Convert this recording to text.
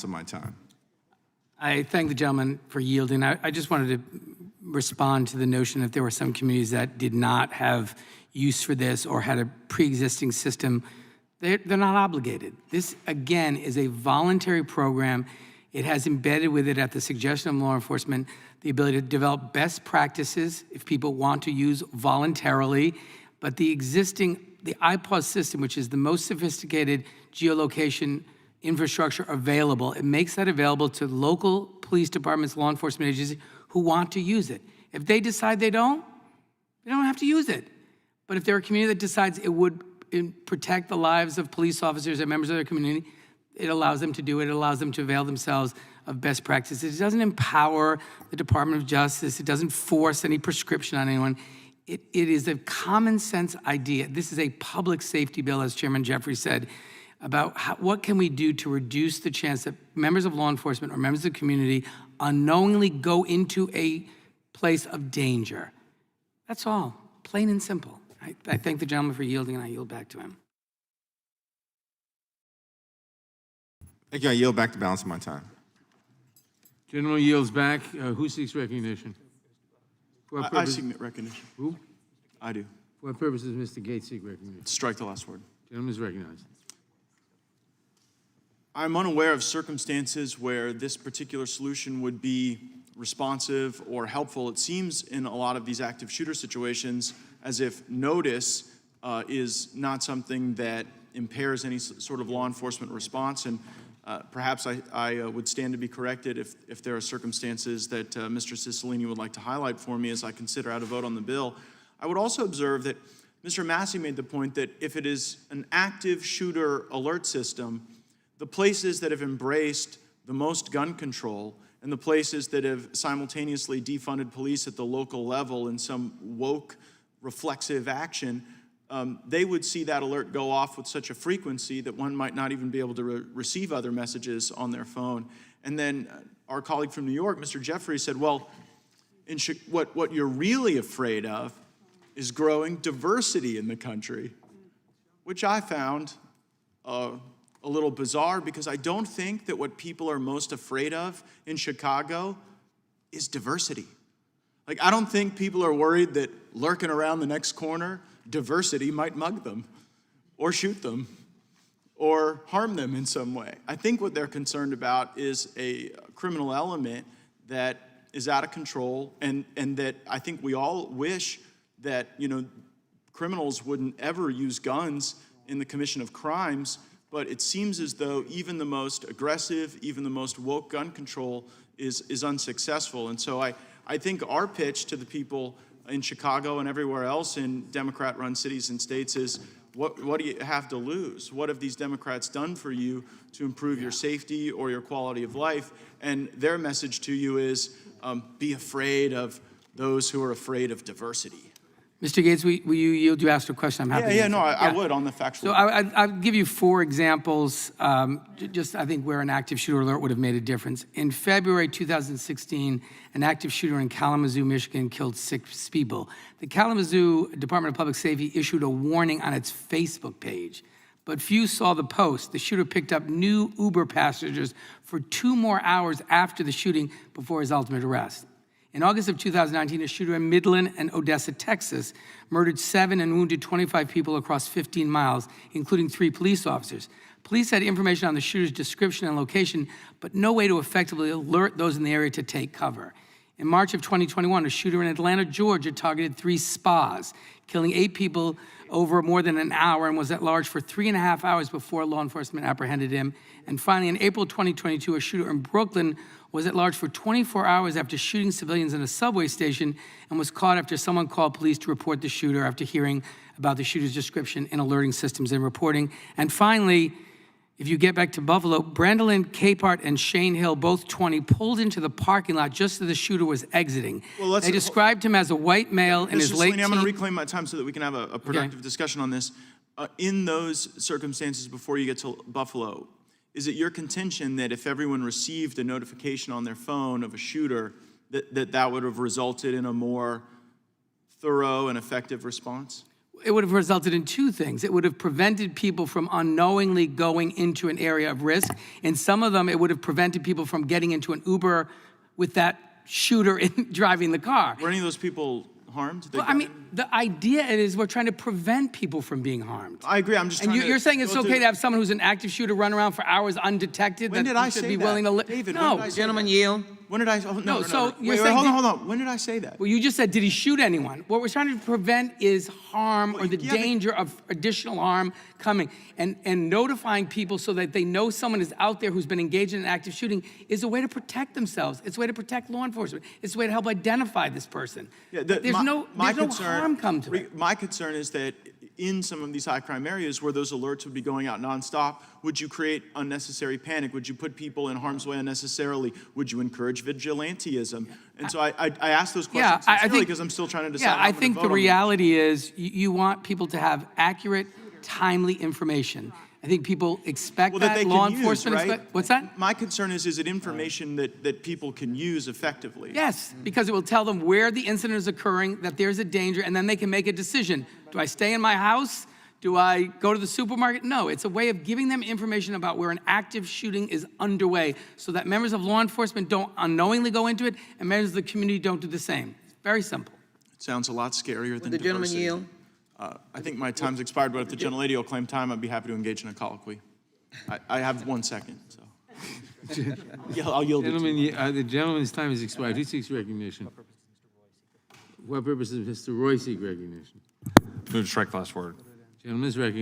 of my time. I thank the gentleman for yielding. I just wanted to respond to the notion that there were some communities that did not have use for this or had a pre-existing system. They're not obligated. This, again, is a voluntary program. It has embedded with it, at the suggestion of law enforcement, the ability to develop best practices if people want to use voluntarily. But the iPause system, which is the most sophisticated geolocation infrastructure available, it makes that available to local police departments, law enforcement agencies who want to use it. If they decide they don't have to use it. But if they're a community that decides it would protect the lives of police officers and members of their community, it allows them to do it. It allows them to avail themselves of best practices. It doesn't empower the Department of Justice. It doesn't force any prescription on anyone. It is a common sense idea. This is a public safety bill, as Chairman Jeffrey said, about what can we do to reduce the chance that members of law enforcement or members of the community unknowingly go into a place of danger. That's all, plain and simple. I thank the gentleman for yielding, and I yield back to him. Thank you. I yield back the balance of my time. General yields back. Who seeks recognition? I seek recognition. Who? I do. For what purpose does Mr. Gaetz seek recognition? Strike the last word. Gentleman is recognized. I'm unaware of circumstances where this particular solution would be responsive or helpful. It seems in a lot of these active shooter situations as if notice is not something that impairs any sort of law enforcement response. And perhaps I would stand to be corrected if there are circumstances that Mr. Cicilline would like to highlight for me as I consider how to vote on the bill. I would also observe that Mr. Massey made the point that if it is an active shooter alert system, the places that have embraced the most gun control and the places that have simultaneously defunded police at the local level in some woke, reflexive action, they would see that alert go off with such a frequency that one might not even be able to receive other messages on their phone. And then our colleague from New York, Mr. Jeffrey, said, well, what you're really afraid of is growing diversity in the country, which I found a little bizarre, because I don't think that what people are most afraid of in Chicago is diversity. Like, I don't think people are worried that lurking around the next corner, diversity might mug them or shoot them or harm them in some way. I think what they're concerned about is a criminal element that is out of control, and that I think we all wish that, criminals wouldn't ever use guns in the commission of crimes, but it seems as though even the most aggressive, even the most woke gun control is unsuccessful. And so I think our pitch to the people in Chicago and everywhere else in Democrat-run cities and states is, what do you have to lose? What have these Democrats done for you to improve your safety or your quality of life? And their message to you is, be afraid of those who are afraid of diversity. Mr. Gaetz, will you yield? You asked a question. I'm happy to answer. I would on the factual. So I'll give you 4 examples, just I think where an active shooter alert would have made a difference. In February 2016, an active shooter in Kalamazoo, Michigan killed 6 people. The Kalamazoo Department of Public Safety issued a warning on its Facebook page, but few saw the post. The shooter picked up new Uber passengers for 2 more hours after the shooting before his ultimate arrest. In August of 2019, a shooter in Midland and Odessa, Texas, murdered 7 and wounded 25 people across 15 miles, including 3 police officers. Police had information on the shooter's description and location, but no way to effectively alert those in the area to take cover. In March of 2021, a shooter in Atlanta, Georgia, targeted 3 spas, killing 8 people over more than an hour, and was at large for 3.5 hours before law enforcement apprehended him. And finally, in April 2022, a shooter in Brooklyn was at large for 24 hours after shooting civilians in a subway station, and was caught after someone called police to report the shooter after hearing about the shooter's description in alerting systems and reporting. And finally, if you get back to Buffalo, Brandolyn Capehart and Shane Hill, both 20, pulled into the parking lot just as the shooter was exiting. Well, they described him as a white male in his late teens. I'm going to reclaim my time so that we can have a productive discussion on this. In those circumstances, before you get to Buffalo, is it your contention that if everyone received a notification on their phone of a shooter, that would have resulted in a more thorough and effective response? It would have resulted in two things. It would have prevented people from unknowingly going into an area of risk. And some of them, it would have prevented people from getting into an Uber with that shooter driving the car. Were any of those people harmed? Well, I mean, the idea is we're trying to prevent people from being harmed. I agree. I'm just And trying to you're saying it's go okay through- to have someone who's an active shooter run around for hours undetected? When that did I you should say be that? willing to David, no. when did I say Gentlemen, that? yield. When did I? Oh, no, so you're wait, saying hold on, that- hold on. When did I say that? Well, you just said, did he shoot anyone? What we're trying to prevent is harm or the yeah, but- danger of additional harm coming. And notifying people so that they know someone is out there who's been engaged in an active shooting is a way to protect themselves. It's a way to protect law enforcement. It's a way to help identify this person. Yeah, There's no harm come to it. My concern is that in some of these high crime areas where those alerts would be going out nonstop, would you create unnecessary panic? Would you put people in harm's way unnecessarily? Would you encourage vigilantism? And so I ask those Yeah, questions I sincerely think- because I'm still trying to decide. Yeah, how I I'm gonna think vote the on this. reality is you want people to have accurate, timely information. I think people expect Well, that they law can use, enforcement right? what's that? My concern is it information that people can use effectively? Yes, because it will tell them where the incident is occurring, that there's a danger, and then they can make a decision. Do I stay in my house? Do I go to the supermarket? No, it's a way of giving them information about where an active shooting is underway so that members of law enforcement don't unknowingly go into it and members of the community don't do the same. It's very simple. It sounds a lot scarier than The gentleman diversity. yield. I think my time's expired, but if the gentlelady will claim time, I'd be happy to engage in a colloquy. I have 1 second, so. Yeah, I'll yield it to you. Gentlemen, the gentleman's time has expired. Who seeks recognition? What purpose does Mr. Roy seek recognition? Move to strike the last word. Gentleman's recognized.